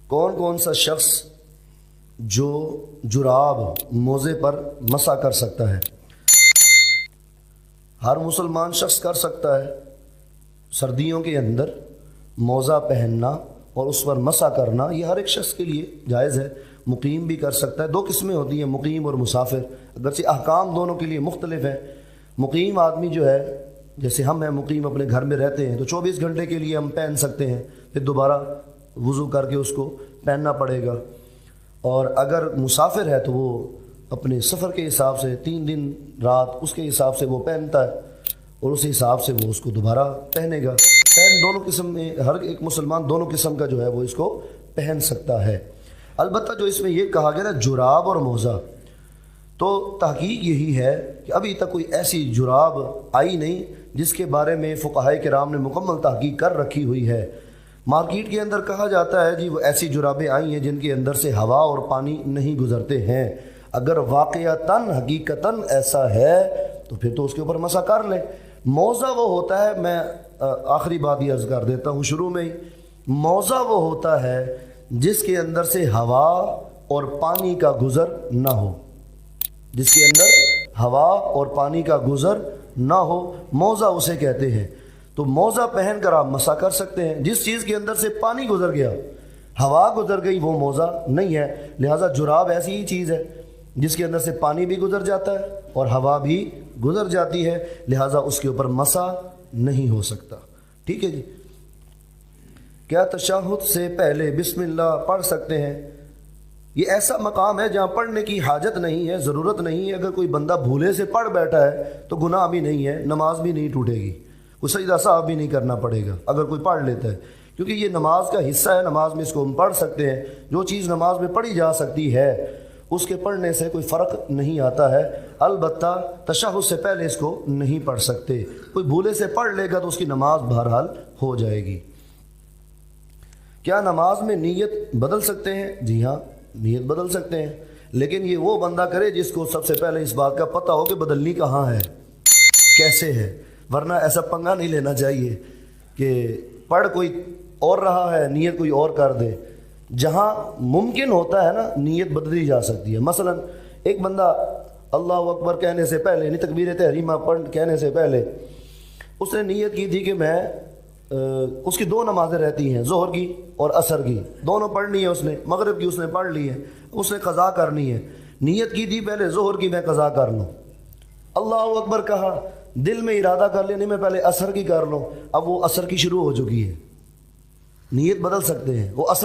کون کون سا شخص جو جراب موزے پر مسح کر سکتا ہے؟ ہر مسلمان شخص کر سکتا ہے۔ سردیوں کے اندر موزہ پہننا اور اس پر مسح کرنا یہ ہر ایک شخص کے لیے جائز ہے۔ مقیم بھی کر سکتا ہے۔ دو قسمیں ہوتی ہیں، مقیم اور مسافر، اگرچہ احکام دونوں کے لیے مختلف ہیں۔ مقیم آدمی جو ہے، جیسے ہم ہیں مقیم، اپنے گھر میں رہتے ہیں تو 24 گھنٹے کے لیے ہم پہن سکتے ہیں، پھر دوبارہ وضو کر کے اس کو پہننا پڑے گا۔ اور اگر مسافر ہے تو وہ اپنے سفر کے حساب سے 3 دن رات اس کے حساب سے وہ پہنتا ہے اور اس حساب سے وہ اس کو دوبارہ پہنے گا۔ پہن دونوں قسم میں، ہر ایک مسلمان دونوں قسم کا جو ہے وہ اس کو پہن سکتا ہے۔ البتہ جو اس میں یہ کہا گیا نا جراب اور موزہ، تو تحقیق یہی ہے کہ ابھی تک کوئی ایسی جراب آئی نہیں جس کے بارے میں فقہائے کرام نے مکمل تحقیق کر رکھی ہوئی ہے۔ مارکیٹ کے اندر کہا جاتا ہے جی وہ ایسی جرابیں آئی ہیں جن کے اندر سے ہوا اور پانی نہیں گزرتے ہیں۔ اگر واقعتاً حقیقتاً ایسا ہے تو پھر تو اس کے اوپر مسح کر لیں۔ موزہ وہ ہوتا ہے، میں آخری بات یہ عرض کر دیتا ہوں شروع میں ہی، موزہ وہ ہوتا ہے جس کے اندر سے ہوا اور پانی کا گزر نہ ہو، جس کے اندر ہوا اور پانی کا گزر نہ ہو، موزہ اسے کہتے ہیں۔ تو موزہ پہن کر آپ مسح کر سکتے ہیں۔ جس چیز کے اندر سے پانی گزر گیا، ہوا گزر گئی، وہ موزہ نہیں ہے۔ لہٰذا جراب ایسی ہی چیز ہے جس کے اندر سے پانی بھی گزر جاتا ہے اور ہوا بھی گزر جاتی ہے، لہٰذا اس کے اوپر مسح نہیں ہو سکتا۔ ٹھیک ہے جی۔ کیا تشہد سے پہلے بسم اللہ پڑھ سکتے ہیں؟ یہ ایسا مقام ہے جہاں پڑھنے کی حاجت نہیں ہے، ضرورت نہیں ہے۔ اگر کوئی بندہ بھولے سے پڑھ بیٹھا ہے تو گناہ بھی نہیں ہے، نماز بھی نہیں ٹوٹے گی، کوئی سجدہ صاحب بھی نہیں کرنا پڑے گا اگر کوئی پڑھ لیتا ہے، کیونکہ یہ نماز کا حصہ ہے۔ نماز میں اس کو ہم پڑھ سکتے ہیں۔ جو چیز نماز میں پڑھی جا سکتی ہے اس کے پڑھنے سے کوئی فرق نہیں آتا ہے۔ البتہ تشہد سے پہلے اس کو نہیں پڑھ سکتے۔ کوئی بھولے سے پڑھ لے گا تو اس کی نماز بہرحال ہو جائے گی۔ کیا نماز میں نیت بدل سکتے ہیں؟ جی ہاں، نیت بدل سکتے ہیں، لیکن یہ وہ بندہ کرے جس کو سب سے پہلے اس بات کا پتہ ہو کہ بدلنی کہاں ہے، کیسے ہے، ورنہ ایسا پنگا نہیں لینا چاہیے کہ پڑھ کوئی اور رہا ہے نیت کوئی اور کر دے۔ جہاں ممکن ہوتا ہے نا نیت بدلی جا سکتی ہے۔ مثلا ایک بندہ اللہ اکبر کہنے سے پہلے، یعنی تکبیر تحریمہ کہنے سے پہلے اس نے نیت کی تھی کہ میں اس کی 2 نمازیں رہتی ہیں، ظہر کی اور عصر کی، دونوں پڑھنی ہے اس نے، مغرب کی اس نے پڑھ لی ہے، اس نے قضا کرنی ہے۔ نیت کی تھی پہلے ظہر کی میں قضا کر لوں، اللہ اکبر کہا، دل میں ارادہ کر لیا نہیں میں پہلے عصر کی کر لوں، اب وہ عصر کی شروع ہو چکی ہے، نیت بدل سکتے ہیں، وہ عصر